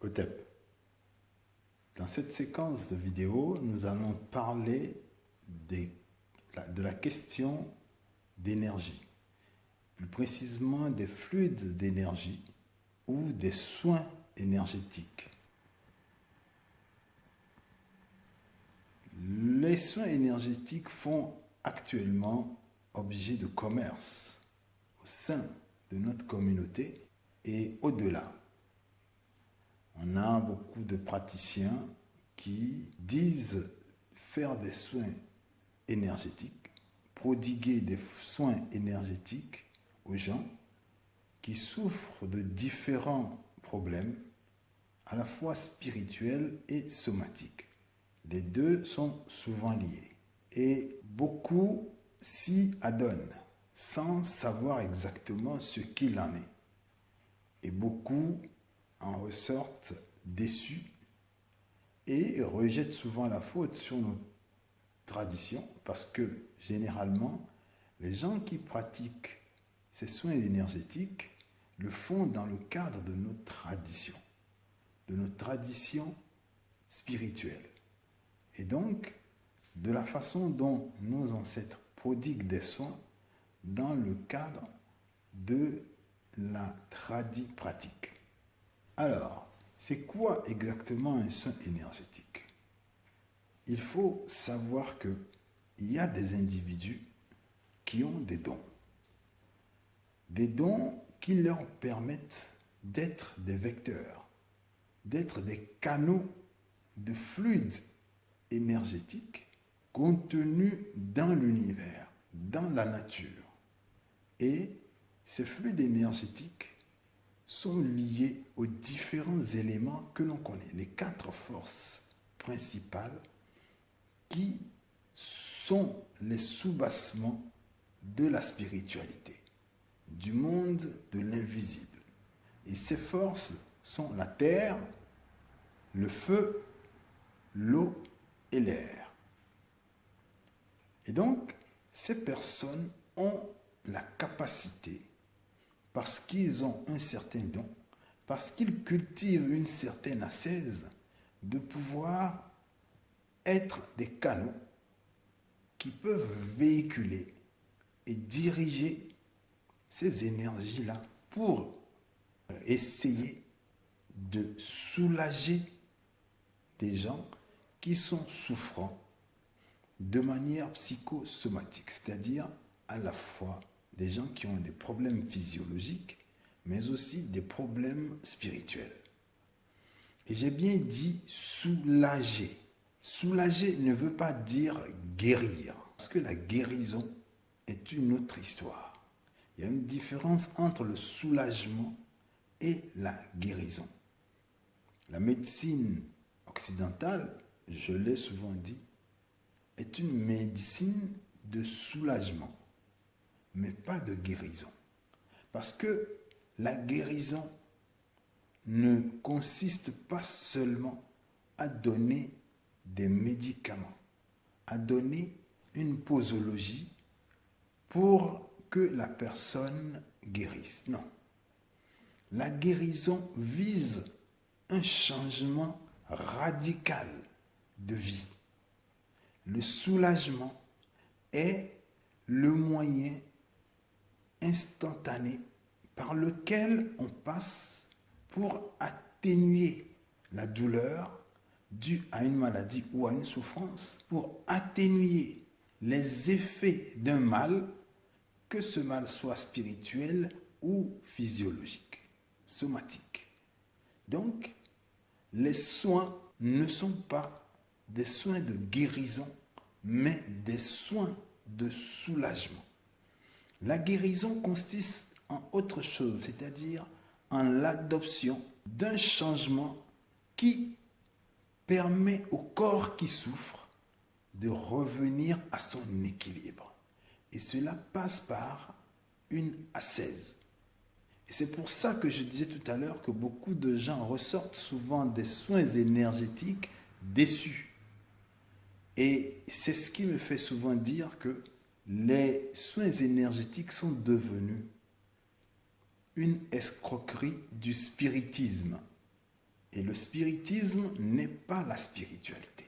Hotep. Dans cette séquence de vidéos, nous allons parler de la question d'énergie, plus précisément des fluides d'énergie ou des soins énergétiques. Les soins énergétiques font actuellement objet de commerce au sein de notre communauté et au-delà. On a beaucoup de praticiens qui disent faire des soins énergétiques, prodiguer des soins énergétiques aux gens qui souffrent de différents problèmes, à la fois spirituels et somatiques. Les deux sont souvent liés et beaucoup s'y adonnent sans savoir exactement ce qu'il en est. Et beaucoup en ressortent déçus et rejettent souvent la faute sur nos traditions parce que généralement, les gens qui pratiquent ces soins énergétiques le font dans le cadre de nos traditions spirituelles. Et donc, de la façon dont nos ancêtres prodiguent des soins dans le cadre de la pratique. Alors, c'est quoi exactement un soin énergétique? Il faut savoir qu'il y a des individus qui ont des dons qui leur permettent d'être des vecteurs, d'être des canaux de fluides énergétiques contenus dans l'univers, dans la nature. Et ces fluides énergétiques sont liés aux différents éléments que l'on connaît, les 4 forces principales qui sont les soubassements de la spiritualité, du monde de l'invisible. Et ces forces sont la terre, le feu, l'eau et l'air. Et donc, ces personnes ont la capacité, parce qu'ils ont un certain don, parce qu'ils cultivent une certaine ascèse, de pouvoir être des canaux qui peuvent véhiculer et diriger ces énergies-là pour essayer de soulager des gens qui sont souffrants de manière psychosomatique, c'est-à-dire à la fois des gens qui ont des problèmes physiologiques, mais aussi des problèmes spirituels. Et j'ai bien dit soulager. Soulager ne veut pas dire guérir, parce que la guérison est une autre histoire. Il y a une différence entre le soulagement et la guérison. La médecine occidentale, je l'ai souvent dit, est une médecine de soulagement, mais pas de guérison. Parce que la guérison ne consiste pas seulement à donner des médicaments, à donner une posologie pour que la personne guérisse. Non. La guérison vise un changement radical de vie. Le soulagement est le moyen instantané par lequel on passe pour atténuer la douleur due à une maladie ou à une souffrance, pour atténuer les effets d'un mal, que ce mal soit spirituel ou physiologique, somatique. Donc, les soins ne sont pas des soins de guérison, mais des soins de soulagement. La guérison consiste en autre chose, c'est-à-dire en l'adoption d'un changement qui permet au corps qui souffre de revenir à son équilibre. Et cela passe par une ascèse. Et c'est pour ça que je disais tout à l'heure que beaucoup de gens ressortent souvent des soins énergétiques déçus. Et c'est ce qui me fait souvent dire que les soins énergétiques sont devenus une escroquerie du spiritisme. Et le spiritisme n'est pas la spiritualité.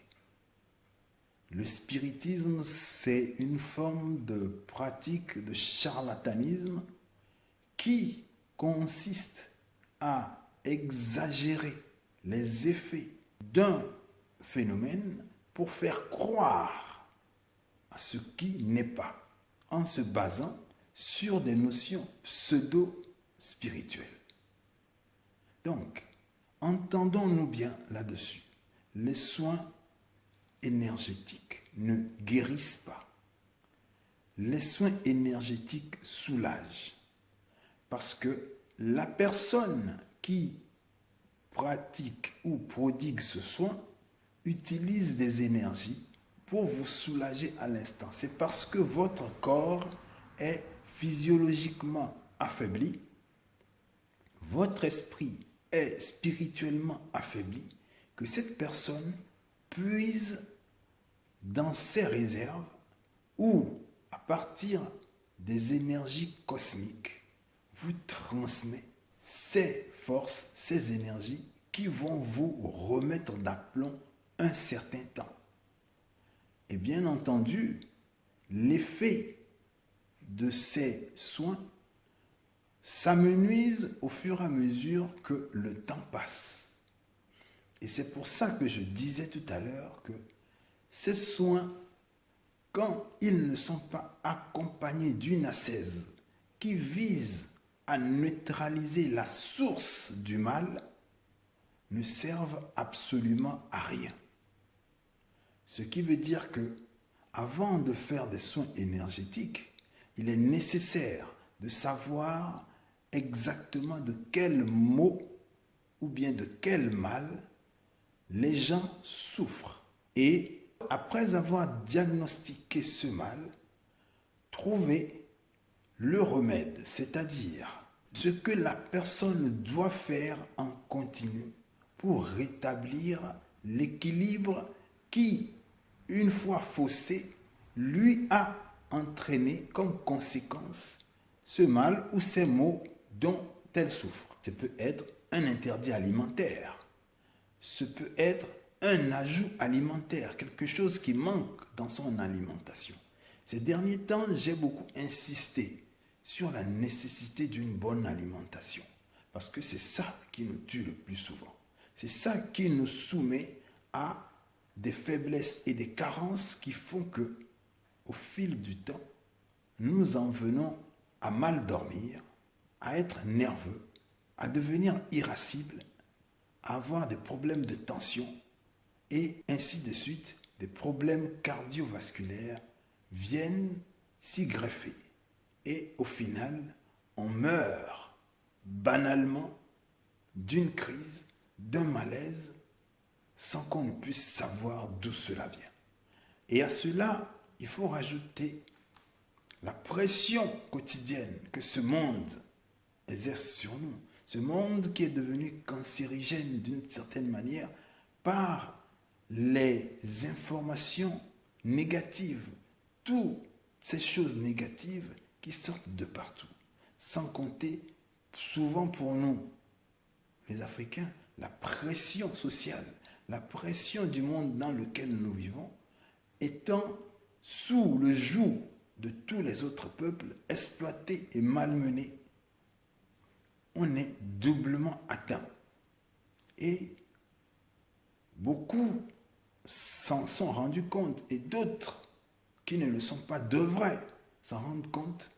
Le spiritisme, c'est une forme de pratique de charlatanisme qui consiste à exagérer les effets d'un phénomène pour faire croire à ce qui n'est pas, en se basant sur des notions pseudo-spirituelles. Donc, entendons-nous bien là-dessus. Les soins énergétiques ne guérissent pas. Les soins énergétiques soulagent. Parce que la personne qui pratique ou prodigue ce soin utilise des énergies pour vous soulager à l'instant. C'est parce que votre corps est physiologiquement affaibli, votre esprit est spirituellement affaibli, que cette personne puise dans ses réserves ou à partir des énergies cosmiques vous transmet ces forces, ces énergies qui vont vous remettre d'aplomb un certain temps. Et bien entendu, l'effet de ces soins s'amenuise au fur et à mesure que le temps passe. Et c'est pour ça que je disais tout à l'heure que ces soins, quand ils ne sont pas accompagnés d'une ascèse qui vise à neutraliser la source du mal, ne servent absolument à rien. Ce qui veut dire que, avant de faire des soins énergétiques, il est nécessaire de savoir exactement de quel mot ou bien de quel mal les gens souffrent. Et après avoir diagnostiqué ce mal, trouver le remède, c'est-à-dire ce que la personne doit faire en continu pour rétablir l'équilibre qui, une fois faussé, lui a entraîné comme conséquence ce mal ou ces maux dont elle souffre. Ce peut être un interdit alimentaire, ce peut être un ajout alimentaire, quelque chose qui manque dans son alimentation. Ces derniers temps, j'ai beaucoup insisté sur la nécessité d'une bonne alimentation, parce que c'est ça qui nous tue le plus souvent. C'est ça qui nous soumet à des faiblesses et des carences qui font que, au fil du temps, nous en venons à mal dormir, à être nerveux, à devenir irascibles, à avoir des problèmes de tension et ainsi de suite. Des problèmes cardiovasculaires viennent s'y greffer. Et au final, on meurt banalement d'une crise, d'un malaise, sans qu'on ne puisse savoir d'où cela vient. Et à cela, il faut rajouter la pression quotidienne que ce monde exerce sur nous. Ce monde qui est devenu cancérigène d'une certaine manière par les informations négatives, toutes ces choses négatives qui sortent de partout. Sans compter, souvent pour nous, les Africains, la pression sociale, la pression du monde dans lequel nous vivons, étant sous le joug de tous les autres peuples, exploités et malmenés, on est doublement atteint. Et beaucoup s'en sont rendus compte, et d'autres qui ne le sont pas devraient s'en rendre compte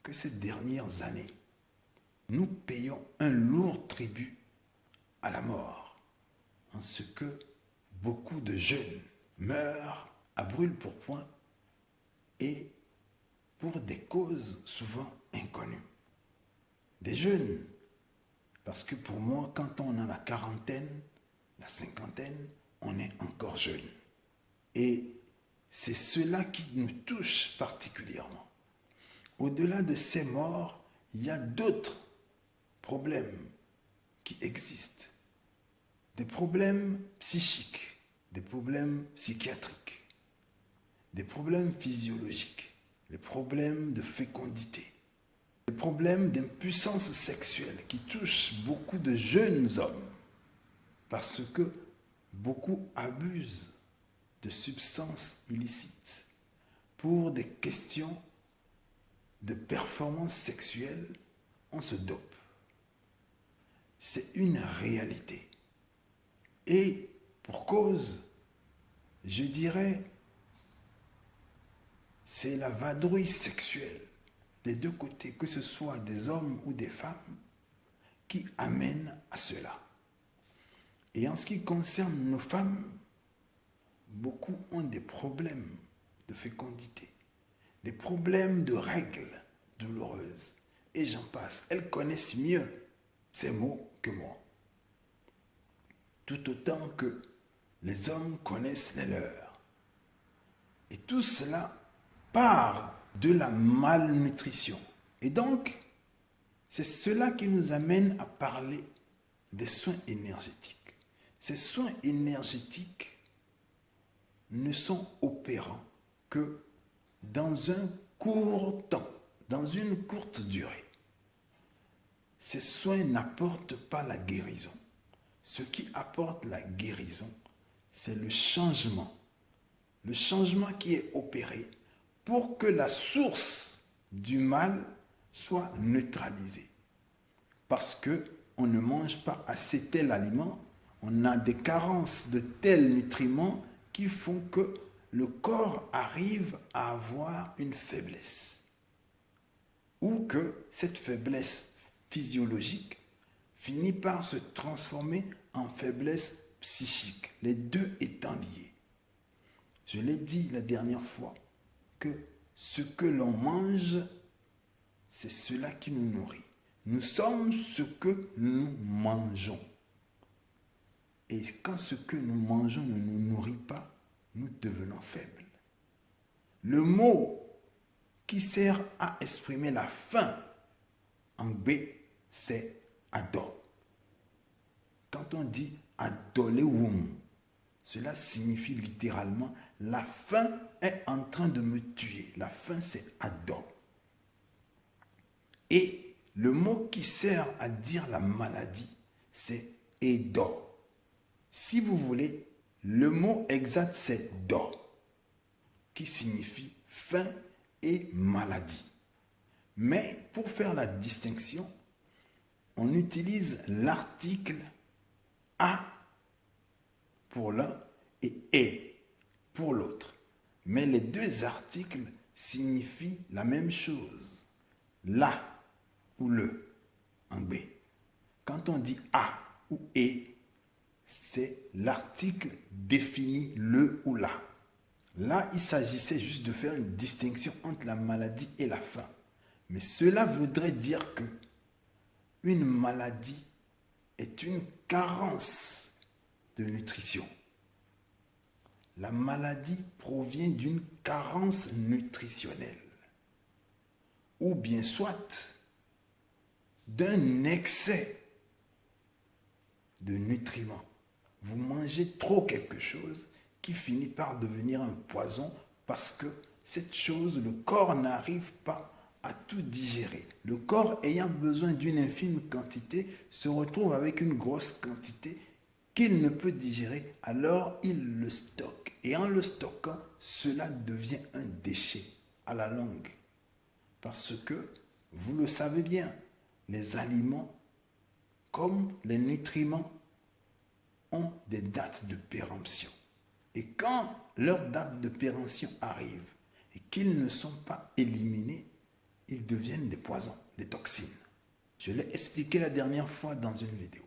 que ces dernières années, nous payons un lourd tribut à la mort, en ce que beaucoup de jeunes meurent à brûle-pourpoint et pour des causes souvent inconnues. Des jeunes, parce que pour moi, quand on a la quarantaine, la cinquantaine, on est encore jeune. Et c'est cela qui nous touche particulièrement. Au-delà de ces morts, il y a d'autres problèmes qui existent. Des problèmes psychiques, des problèmes psychiatriques, des problèmes physiologiques, des problèmes de fécondité, des problèmes d'impuissance sexuelle qui touchent beaucoup de jeunes hommes. Parce que beaucoup abusent de substances illicites pour des questions de performance sexuelle, on se dope. C'est une réalité. Et pour cause, je dirais, c'est la vadrouille sexuelle des deux côtés, que ce soit des hommes ou des femmes, qui amène à cela. Et en ce qui concerne nos femmes, beaucoup ont des problèmes de fécondité, des problèmes de règles douloureuses, et j'en passe. Elles connaissent mieux ces mots que moi. Tout autant que les hommes connaissent les leurs. Et tout cela part de la malnutrition. Et donc, c'est cela qui nous amène à parler des soins énergétiques. Ces soins énergétiques ne sont opérants que dans un court temps, dans une courte durée. Ces soins n'apportent pas la guérison. Ce qui apporte la guérison, c'est le changement qui est opéré pour que la source du mal soit neutralisée. Parce qu'on ne mange pas assez tel aliment, on a des carences de tels nutriments qui font que le corps arrive à avoir une faiblesse. Ou que cette faiblesse physiologique finit par se transformer en faiblesse psychique, les deux étant liés. Je l'ai dit la dernière fois, que ce que l'on mange, c'est cela qui nous nourrit. Nous sommes ce que nous mangeons. Et quand ce que nous mangeons ne nous nourrit pas, nous devenons faibles. Le mot qui sert à exprimer la faim en B, c'est ado. Quand on dit adolewum, cela signifie littéralement la faim est en train de me tuer. La faim, c'est ado. Et le mot qui sert à dire la maladie, c'est edo. Si vous voulez, le mot exact, c'est do, qui signifie faim et maladie. Mais pour faire la distinction, on utilise l'article a pour l'un et est pour l'autre. Mais les deux articles signifient la même chose. La ou le en B. Quand on dit a ou est, c'est l'article définit le ou la. Là, il s'agissait juste de faire une distinction entre la maladie et la faim. Mais cela voudrait dire que une maladie est une carence de nutrition. La maladie provient d'une carence nutritionnelle. Ou bien soit d'un excès de nutriments. Vous mangez trop quelque chose qui finit par devenir un poison parce que cette chose, le corps n'arrive pas à tout digérer. Le corps ayant besoin d'une infime quantité se retrouve avec une grosse quantité qu'il ne peut digérer, alors il le stocke. Et en le stockant, cela devient un déchet à la longue. Parce que, vous le savez bien, les aliments, comme les nutriments, ont des dates de péremption. Et quand leur date de péremption arrive et qu'ils ne sont pas éliminés, ils deviennent des poisons, des toxines. Je l'ai expliqué la dernière fois dans une vidéo.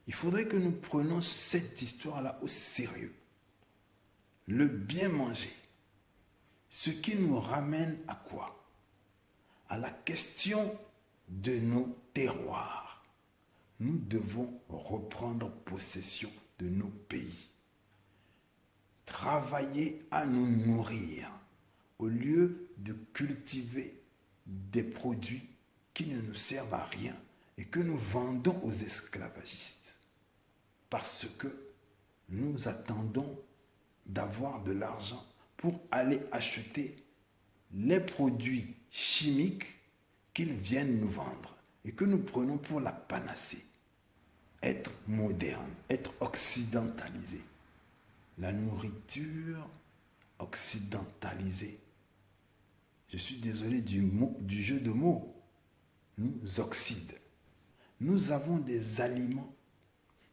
Il faudrait que nous prenions cette histoire-là au sérieux. Le bien manger. Ce qui nous ramène à quoi? À la question de nos terroirs. Nous devons reprendre possession de nos pays. Travailler à nous nourrir au lieu de cultiver des produits qui ne nous servent à rien et que nous vendons aux esclavagistes. Parce que nous attendons d'avoir de l'argent pour aller acheter les produits chimiques qu'ils viennent nous vendre et que nous prenons pour la panacée. être moderne, être occidentalisé. La nourriture occidentalisée. Je suis désolé du jeu de mots. Nous oxyde. Nous avons des aliments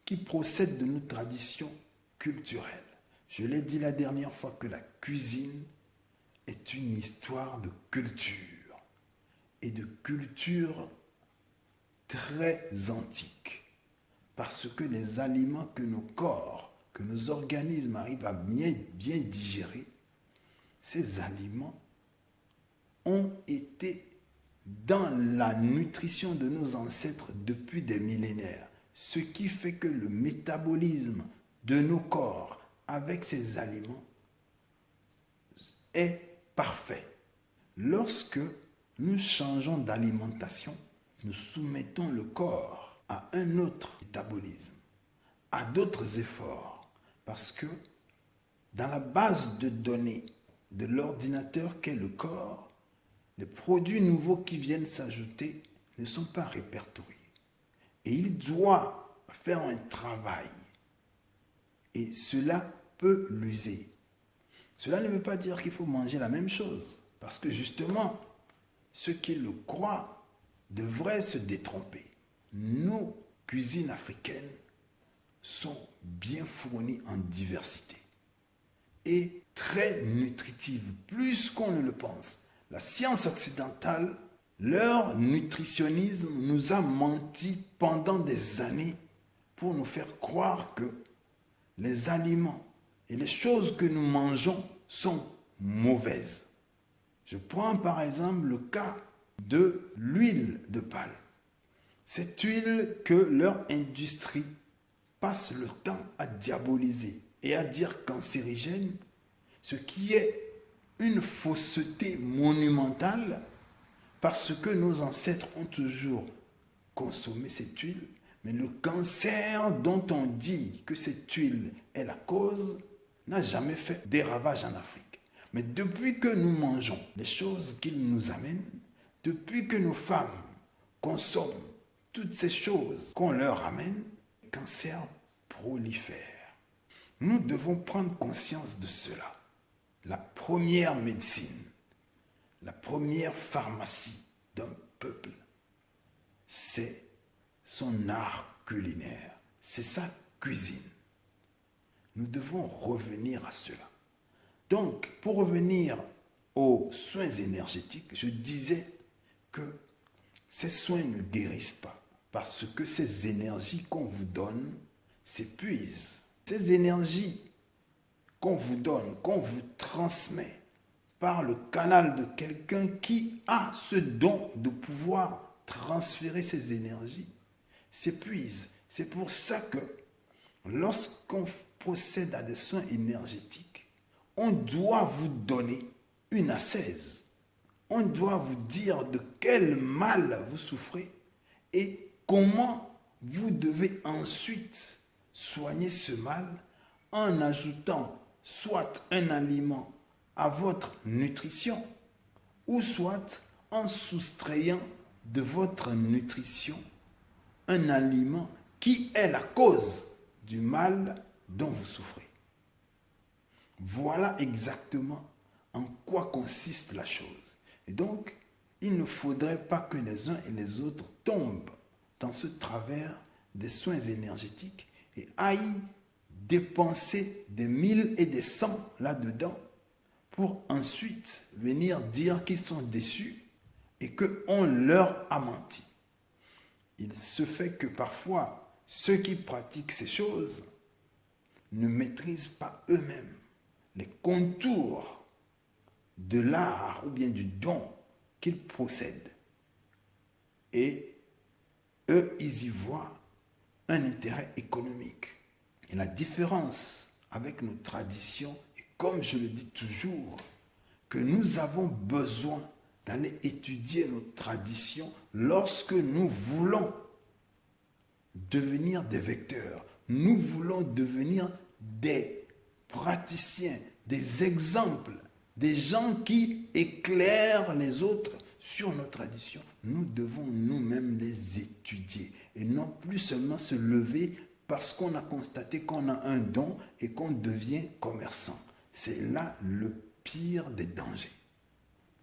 qui procèdent de nos traditions culturelles. Je l'ai dit la dernière fois que la cuisine est une histoire de culture et de culture très antique. Parce que les aliments que nos corps, que nos organismes arrivent à bien digérer, ces aliments ont été dans la nutrition de nos ancêtres depuis des millénaires. Ce qui fait que le métabolisme de nos corps avec ces aliments est parfait. Lorsque nous changeons d'alimentation, nous soumettons le corps à un autre métabolisme, à d'autres efforts, parce que dans la base de données de l'ordinateur qu'est le corps, les produits nouveaux qui viennent s'ajouter ne sont pas répertoriés. Et il doit faire un travail. Et cela peut l'user. Cela ne veut pas dire qu'il faut manger la même chose. Parce que justement, ceux qui le croient devraient se détromper. Nos cuisines africaines sont bien fournies en diversité. Et très nutritives, plus qu'on ne le pense. La science occidentale, leur nutritionnisme nous a menti pendant des années pour nous faire croire que les aliments et les choses que nous mangeons sont mauvaises. Je prends par exemple le cas de l'huile de palme. Cette huile que leur industrie passe le temps à diaboliser et à dire cancérigène, ce qui est une fausseté monumentale parce que nos ancêtres ont toujours consommé cette huile, mais le cancer dont on dit que cette huile est la cause n'a jamais fait des ravages en Afrique. Mais depuis que nous mangeons les choses qu'ils nous amènent, depuis que nos femmes consomment toutes ces choses qu'on leur amène, le cancer prolifère. Nous devons prendre conscience de cela. La première médecine, la première pharmacie d'un peuple, c'est son art culinaire, c'est sa cuisine. Nous devons revenir à cela. Donc, pour revenir aux soins énergétiques, je disais que ces soins ne guérissent pas parce que ces énergies qu'on vous donne s'épuisent. Ces énergies qu'on vous donne, qu'on vous transmet par le canal de quelqu'un qui a ce don de pouvoir transférer ces énergies, s'épuisent. C'est pour ça que lorsqu'on procède à des soins énergétiques, on doit vous donner une ascèse. On doit vous dire de quel mal vous souffrez et comment vous devez ensuite soigner ce mal en ajoutant soit un aliment à votre nutrition ou soit en soustrayant de votre nutrition un aliment qui est la cause du mal dont vous souffrez. Voilà exactement en quoi consiste la chose. Et donc, il ne faudrait pas que les uns et les autres tombent dans ce travers des soins énergétiques et aillent dépenser des 1000 et des 100 là-dedans pour ensuite venir dire qu'ils sont déçus et qu'on leur a menti. Il se fait que parfois, ceux qui pratiquent ces choses ne maîtrisent pas eux-mêmes les contours de l'art ou bien du don qu'ils possèdent. Et eux, ils y voient un intérêt économique. Et la différence avec nos traditions, et comme je le dis toujours, que nous avons besoin d'aller étudier nos traditions lorsque nous voulons devenir des vecteurs. Nous voulons devenir des praticiens, des exemples, des gens qui éclairent les autres sur nos traditions. Nous devons nous-mêmes les étudier. et non plus seulement se lever parce qu'on a constaté qu'on a un don et qu'on devient commerçant. C'est là le pire des dangers.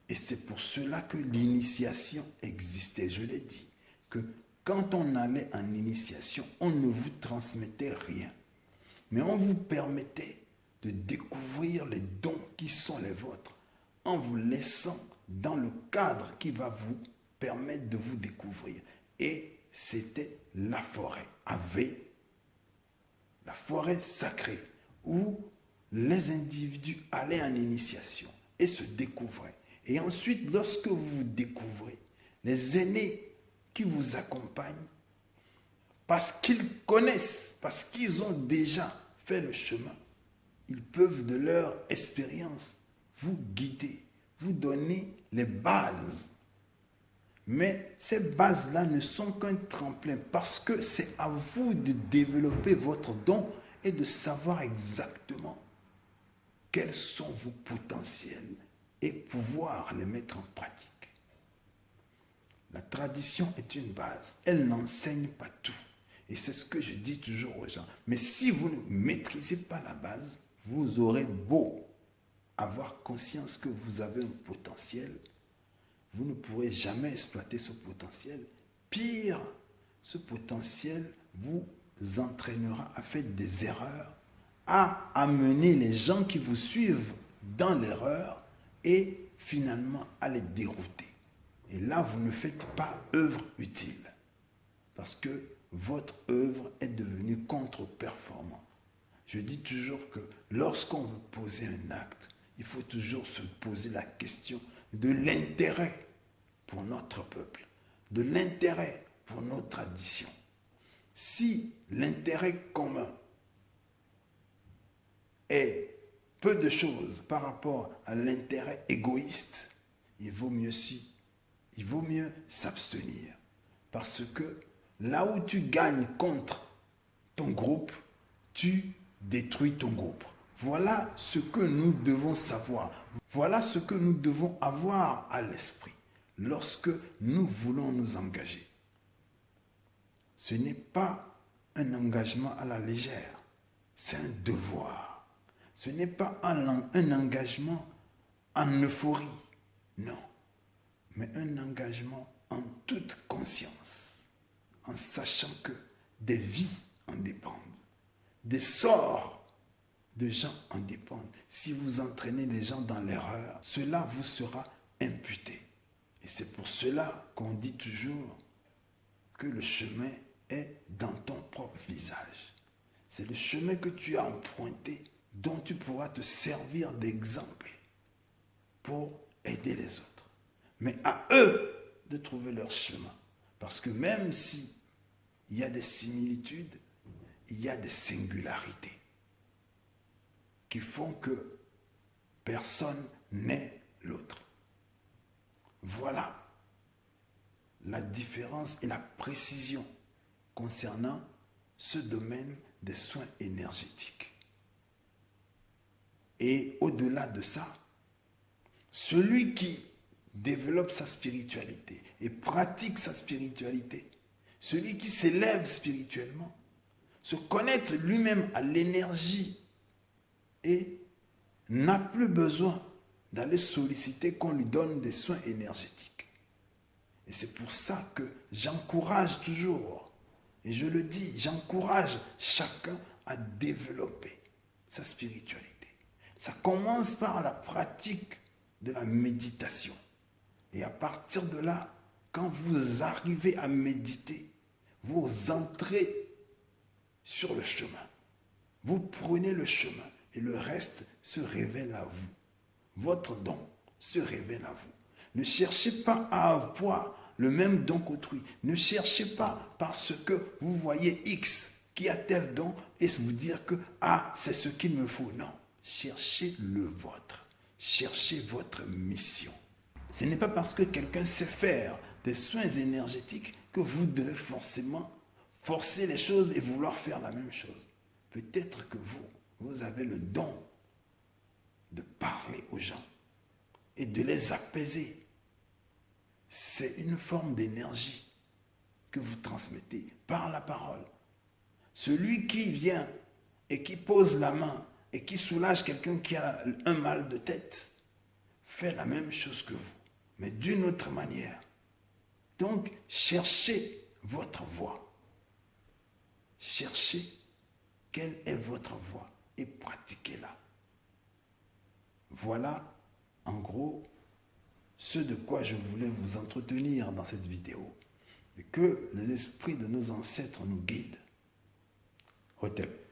Et c'est pour cela que l'initiation existait. Je l'ai dit, que quand on allait en initiation, on ne vous transmettait rien. Mais on vous permettait de découvrir les dons qui sont les vôtres en vous laissant dans le cadre qui va vous permettre de vous découvrir. Et c'était la forêt, la forêt sacrée, où les individus allaient en initiation et se découvraient. Et ensuite, lorsque vous vous découvrez, les aînés qui vous accompagnent, parce qu'ils connaissent, parce qu'ils ont déjà fait le chemin, ils peuvent de leur expérience vous guider, vous donner les bases. Mais ces bases-là ne sont qu'un tremplin parce que c'est à vous de développer votre don et de savoir exactement quels sont vos potentiels et pouvoir les mettre en pratique. La tradition est une base, elle n'enseigne pas tout. Et c'est ce que je dis toujours aux gens. Mais si vous ne maîtrisez pas la base, vous aurez beau avoir conscience que vous avez un potentiel, vous ne pourrez jamais exploiter ce potentiel. Pire, ce potentiel vous entraînera à faire des erreurs, à amener les gens qui vous suivent dans l'erreur et finalement à les dérouter. Et là, vous ne faites pas œuvre utile parce que votre œuvre est devenue contre-performante. Je dis toujours que lorsqu'on veut poser un acte, il faut toujours se poser la question de l'intérêt pour notre peuple, de l'intérêt pour nos traditions. Si l'intérêt commun est peu de choses par rapport à l'intérêt égoïste, il vaut mieux s'abstenir. Parce que là où tu gagnes contre ton groupe, tu détruis ton groupe. Voilà ce que nous devons savoir. Voilà ce que nous devons avoir à l'esprit lorsque nous voulons nous engager. Ce n'est pas un engagement à la légère, c'est un devoir. Ce n'est pas un engagement en euphorie, non, mais un engagement en toute conscience, en sachant que des vies en dépendent, des sorts de gens en dépendent. Si vous entraînez les gens dans l'erreur, cela vous sera imputé. Et c'est pour cela qu'on dit toujours que le chemin est dans ton propre visage. C'est le chemin que tu as emprunté dont tu pourras te servir d'exemple pour aider les autres. Mais à eux de trouver leur chemin. Parce que même si il y a des similitudes, il y a des singularités qui font que personne n'est l'autre. Voilà la différence et la précision concernant ce domaine des soins énergétiques. Et au-delà de ça, celui qui développe sa spiritualité et pratique sa spiritualité, celui qui s'élève spirituellement, se connecte lui-même à l'énergie et n'a plus besoin d'aller solliciter qu'on lui donne des soins énergétiques. Et c'est pour ça que j'encourage toujours, et je le dis, j'encourage chacun à développer sa spiritualité. Ça commence par la pratique de la méditation. Et à partir de là, quand vous arrivez à méditer, vous entrez sur le chemin. Vous prenez le chemin et le reste se révèle à vous. Votre don se révèle à vous. Ne cherchez pas à avoir le même don qu'autrui. Ne cherchez pas parce que vous voyez X qui a tel don et vous dire que c'est ce qu'il me faut. Non, cherchez le vôtre. Cherchez votre mission. Ce n'est pas parce que quelqu'un sait faire des soins énergétiques que vous devez forcément forcer les choses et vouloir faire la même chose. Peut-être que vous avez le don de parler aux gens et de les apaiser. C'est une forme d'énergie que vous transmettez par la parole. Celui qui vient et qui pose la main et qui soulage quelqu'un qui a un mal de tête fait la même chose que vous, mais d'une autre manière. Donc, cherchez votre voie. Cherchez quelle est votre voie et pratiquez-la. Voilà, en gros, ce de quoi je voulais vous entretenir dans cette vidéo. Et que les esprits de nos ancêtres nous guident. Hotep.